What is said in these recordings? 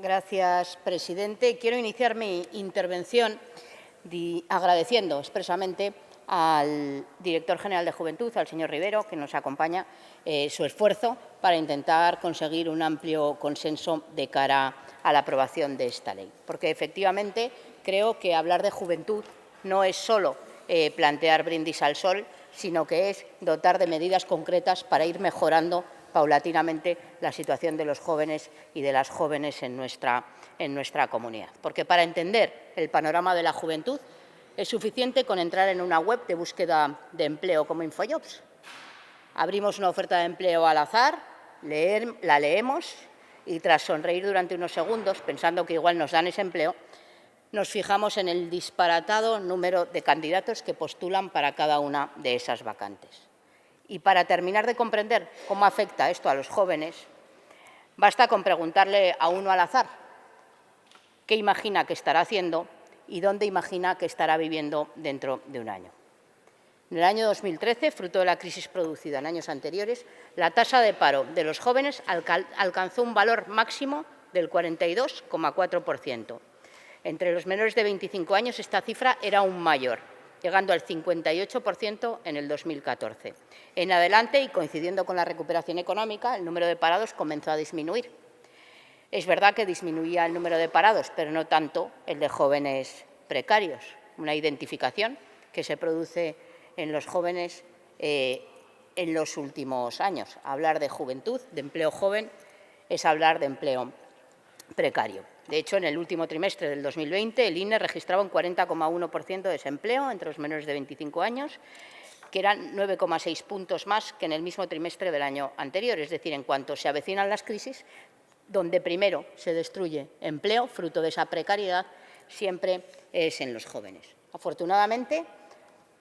Gracias, presidente. Quiero iniciar mi intervención agradeciendo expresamente al director general de Juventud, al señor Rivero, que nos acompaña, su esfuerzo para intentar conseguir un amplio consenso de cara a la aprobación de esta ley. Porque, efectivamente, creo que hablar de juventud no es solo plantear brindis al sol, sino que es dotar de medidas concretas para ir mejorando paulatinamente la situación de los jóvenes y de las jóvenes en nuestra comunidad. Porque para entender el panorama de la juventud es suficiente con entrar en una web de búsqueda de empleo como Infojobs. Abrimos una oferta de empleo al azar, la leemos y tras sonreír durante unos segundos, pensando que igual nos dan ese empleo, nos fijamos en el disparatado número de candidatos que postulan para cada una de esas vacantes. Y para terminar de comprender cómo afecta esto a los jóvenes, basta con preguntarle a uno al azar qué imagina que estará haciendo y dónde imagina que estará viviendo dentro de un año. En el año 2013, fruto de la crisis producida en años anteriores, la tasa de paro de los jóvenes alcanzó un valor máximo del 42,4%. Entre los menores de 25 años esta cifra era aún mayor, llegando al 58% en el 2014. En adelante, y coincidiendo con la recuperación económica, el número de parados comenzó a disminuir. Es verdad que disminuía el número de parados, pero no tanto el de jóvenes precarios, una identificación que se produce en los jóvenes en los últimos años. Hablar de juventud, de empleo joven, es hablar de empleo precario. De hecho, en el último trimestre del 2020, el INE registraba un 40,1% de desempleo entre los menores de 25 años, que eran 9,6 puntos más que en el mismo trimestre del año anterior. Es decir, en cuanto se avecinan las crisis, donde primero se destruye empleo, fruto de esa precariedad, siempre es en los jóvenes. Afortunadamente,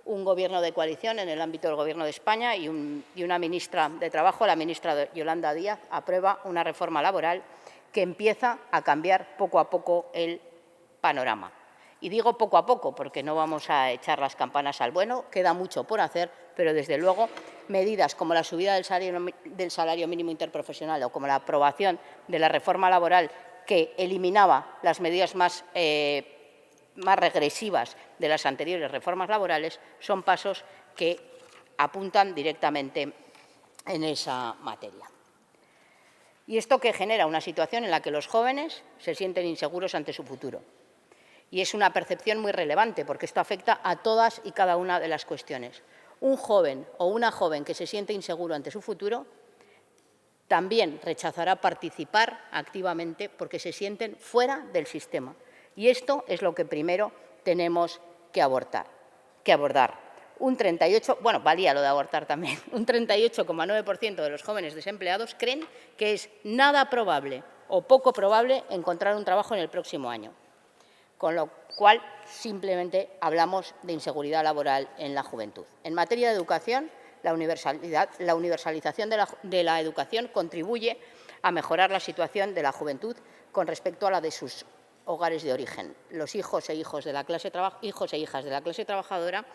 un Gobierno de coalición en el ámbito del Gobierno de España y una ministra de Trabajo, la ministra Yolanda Díaz, aprueba una reforma laboral que empieza a cambiar poco a poco el panorama. Y digo poco a poco porque no vamos a echar las campanas al vuelo, queda mucho por hacer, pero desde luego medidas como la subida del salario mínimo interprofesional o como la aprobación de la reforma laboral que eliminaba las medidas más regresivas de las anteriores reformas laborales son pasos que apuntan directamente en esa materia. Y esto que genera una situación en la que los jóvenes se sienten inseguros ante su futuro. Y es una percepción muy relevante, porque esto afecta a todas y cada una de las cuestiones. Un joven o una joven que se siente inseguro ante su futuro también rechazará participar activamente porque se sienten fuera del sistema. Y esto es lo que primero tenemos que abordar. Un 38, bueno, valía lo de abortar también, un 38,9% de los jóvenes desempleados creen que es nada probable o poco probable encontrar un trabajo en el próximo año, con lo cual simplemente hablamos de inseguridad laboral en la juventud. En materia de educación, la universalización de la educación contribuye a mejorar la situación de la juventud con respecto a la de sus hogares de origen. Los hijos e hijas de la clase trabajadora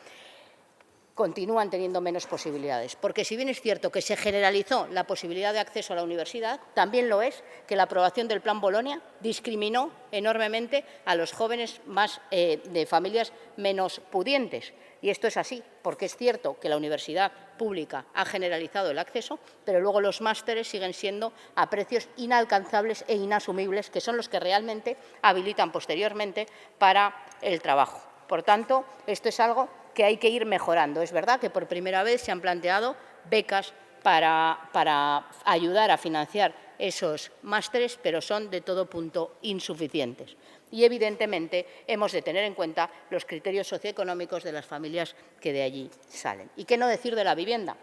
continúan teniendo menos posibilidades, porque si bien es cierto que se generalizó la posibilidad de acceso a la universidad, también lo es que la aprobación del Plan Bolonia discriminó enormemente a los jóvenes de familias menos pudientes. Y esto es así, porque es cierto que la universidad pública ha generalizado el acceso, pero luego los másteres siguen siendo a precios inalcanzables e inasumibles, que son los que realmente habilitan posteriormente para el trabajo. Por tanto, esto es algo que hay que ir mejorando. Es verdad que por primera vez se han planteado becas para ayudar a financiar esos másteres, pero son de todo punto insuficientes. Y, evidentemente, hemos de tener en cuenta los criterios socioeconómicos de las familias que de allí salen. ¿Y qué no decir de la vivienda?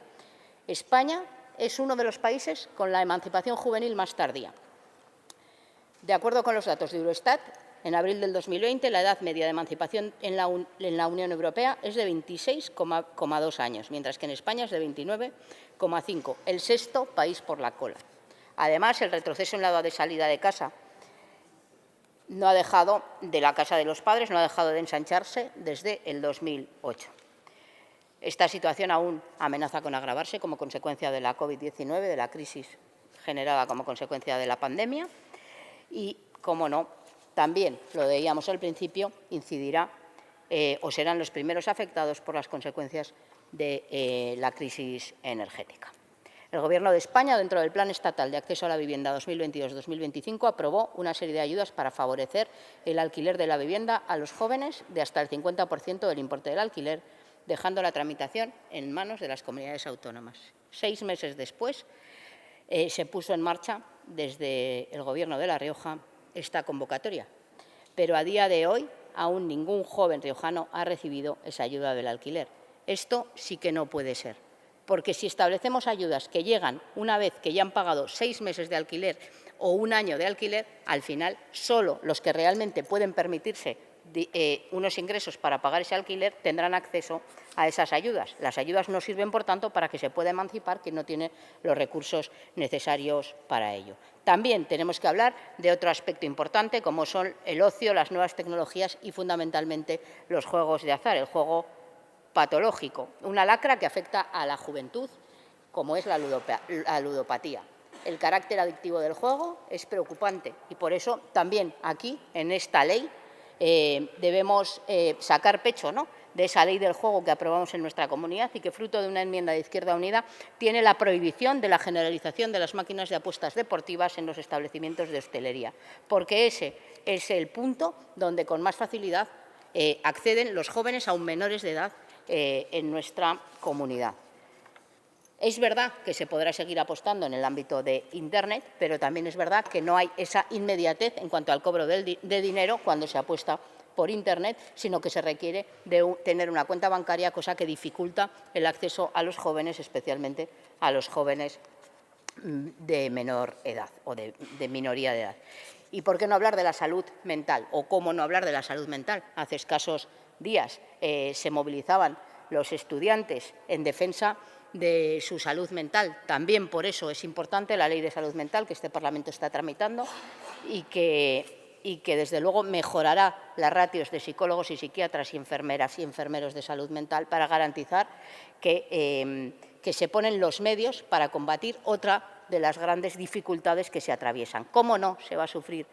España es uno de los países con la emancipación juvenil más tardía. De acuerdo con los datos de Eurostat, en abril del 2020, la edad media de emancipación en la Unión Europea es de 26,2 años, mientras que en España es de 29,5, el sexto país por la cola. Además, el retroceso en la edad de salida de casa de la casa de los padres no ha dejado de ensancharse desde el 2008. Esta situación aún amenaza con agravarse como consecuencia de la COVID-19, de la crisis generada como consecuencia de la pandemia, y cómo no, también, lo veíamos al principio, incidirá o serán los primeros afectados por las consecuencias de la crisis energética. El Gobierno de España, dentro del Plan Estatal de Acceso a la Vivienda 2022-2025, aprobó una serie de ayudas para favorecer el alquiler de la vivienda a los jóvenes de hasta el 50% del importe del alquiler, dejando la tramitación en manos de las comunidades autónomas. 6 meses después, se puso en marcha desde el Gobierno de La Rioja esta convocatoria, pero a día de hoy aún ningún joven riojano ha recibido esa ayuda del alquiler. Esto sí que no puede ser, porque si establecemos ayudas que llegan una vez que ya han pagado 6 meses de alquiler o 1 año de alquiler, al final solo los que realmente pueden permitirse unos ingresos para pagar ese alquiler tendrán acceso a esas ayudas. Las ayudas no sirven, por tanto, para que se pueda emancipar quien no tiene los recursos necesarios para ello. También tenemos que hablar de otro aspecto importante, como son el ocio, las nuevas tecnologías y, fundamentalmente, los juegos de azar, el juego patológico, una lacra que afecta a la juventud, como es la ludopatía. El carácter adictivo del juego es preocupante y, por eso, también aquí, en esta ley, debemos sacar pecho, ¿no?, de esa ley del juego que aprobamos en nuestra comunidad y que, fruto de una enmienda de Izquierda Unida, tiene la prohibición de la generalización de las máquinas de apuestas deportivas en los establecimientos de hostelería, porque ese es el punto donde con más facilidad acceden los jóvenes aún menores de edad en nuestra comunidad. Es verdad que se podrá seguir apostando en el ámbito de Internet, pero también es verdad que no hay esa inmediatez en cuanto al cobro de dinero cuando se apuesta por Internet, sino que se requiere de tener una cuenta bancaria, cosa que dificulta el acceso a los jóvenes, especialmente a los jóvenes de menor edad o de minoría de edad. ¿Y por qué no hablar de la salud mental? ¿O cómo no hablar de la salud mental? Hace escasos días se movilizaban los estudiantes en defensa de su salud mental. También por eso es importante la Ley de Salud Mental que este Parlamento está tramitando y que desde luego mejorará las ratios de psicólogos y psiquiatras y enfermeras y enfermeros de salud mental para garantizar que se ponen los medios para combatir otra de las grandes dificultades que se atraviesan. ¿Cómo no se va a sufrir,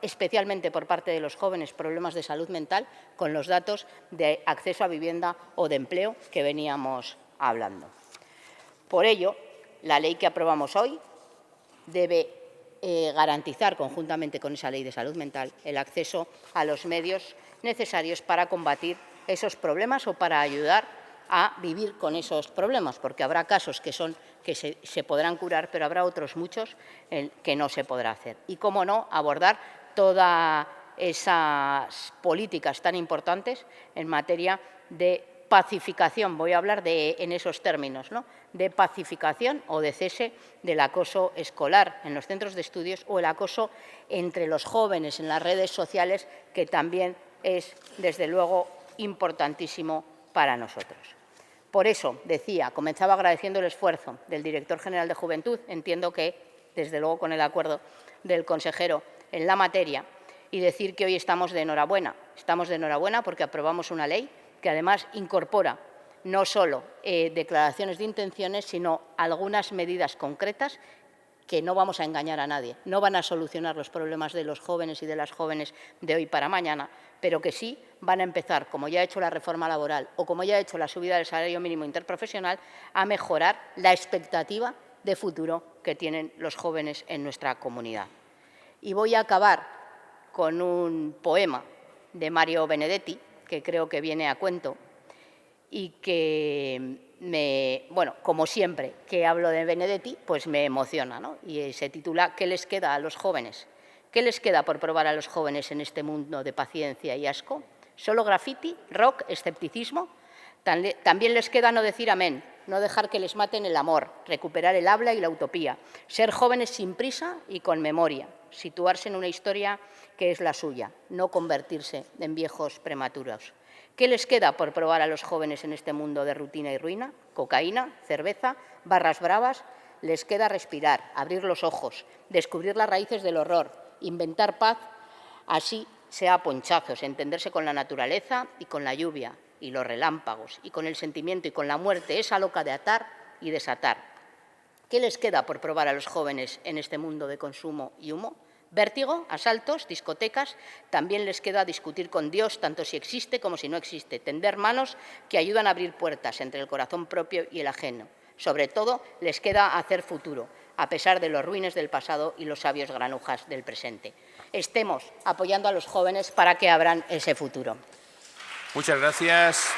especialmente por parte de los jóvenes, problemas de salud mental con los datos de acceso a vivienda o de empleo que veníamos hablando? Por ello, la ley que aprobamos hoy debe garantizar, conjuntamente con esa ley de salud mental, el acceso a los medios necesarios para combatir esos problemas o para ayudar a vivir con esos problemas, porque habrá casos que se podrán curar, pero habrá otros muchos que no se podrá hacer. Y, cómo no, abordar todas esas políticas tan importantes en materia de pacificación, voy a hablar en esos términos, ¿no?, de pacificación o de cese del acoso escolar en los centros de estudios o el acoso entre los jóvenes en las redes sociales, que también es, desde luego, importantísimo para nosotros. Por eso, decía, comenzaba agradeciendo el esfuerzo del Director General de Juventud, entiendo que, desde luego, con el acuerdo del consejero en la materia, y decir que hoy estamos de enhorabuena. Estamos de enhorabuena porque aprobamos una ley que además incorpora no solo declaraciones de intenciones, sino algunas medidas concretas que no vamos a engañar a nadie, no van a solucionar los problemas de los jóvenes y de las jóvenes de hoy para mañana, pero que sí van a empezar, como ya ha hecho la reforma laboral o como ya ha hecho la subida del salario mínimo interprofesional, a mejorar la expectativa de futuro que tienen los jóvenes en nuestra comunidad. Y voy a acabar con un poema de Mario Benedetti, que creo que viene a cuento y que como siempre que hablo de Benedetti, pues me emociona, ¿no? Y se titula ¿Qué les queda a los jóvenes? ¿Qué les queda por probar a los jóvenes en este mundo de paciencia y asco? ¿Solo graffiti, rock, escepticismo? También les queda no decir amén, no dejar que les maten el amor, recuperar el habla y la utopía, ser jóvenes sin prisa y con memoria, situarse en una historia que es la suya, no convertirse en viejos prematuros. ¿Qué les queda por probar a los jóvenes en este mundo de rutina y ruina? Cocaína, cerveza, barras bravas. Les queda respirar, abrir los ojos, descubrir las raíces del horror, inventar paz, así sea a ponchazos, entenderse con la naturaleza y con la lluvia y los relámpagos y con el sentimiento y con la muerte, esa loca de atar y desatar. ¿Qué les queda por probar a los jóvenes en este mundo de consumo y humo? Vértigo, asaltos, discotecas, también les queda discutir con Dios, tanto si existe como si no existe, tender manos que ayudan a abrir puertas entre el corazón propio y el ajeno. Sobre todo, les queda hacer futuro, a pesar de los ruines del pasado y los sabios granujas del presente. Estemos apoyando a los jóvenes para que abran ese futuro. Muchas gracias.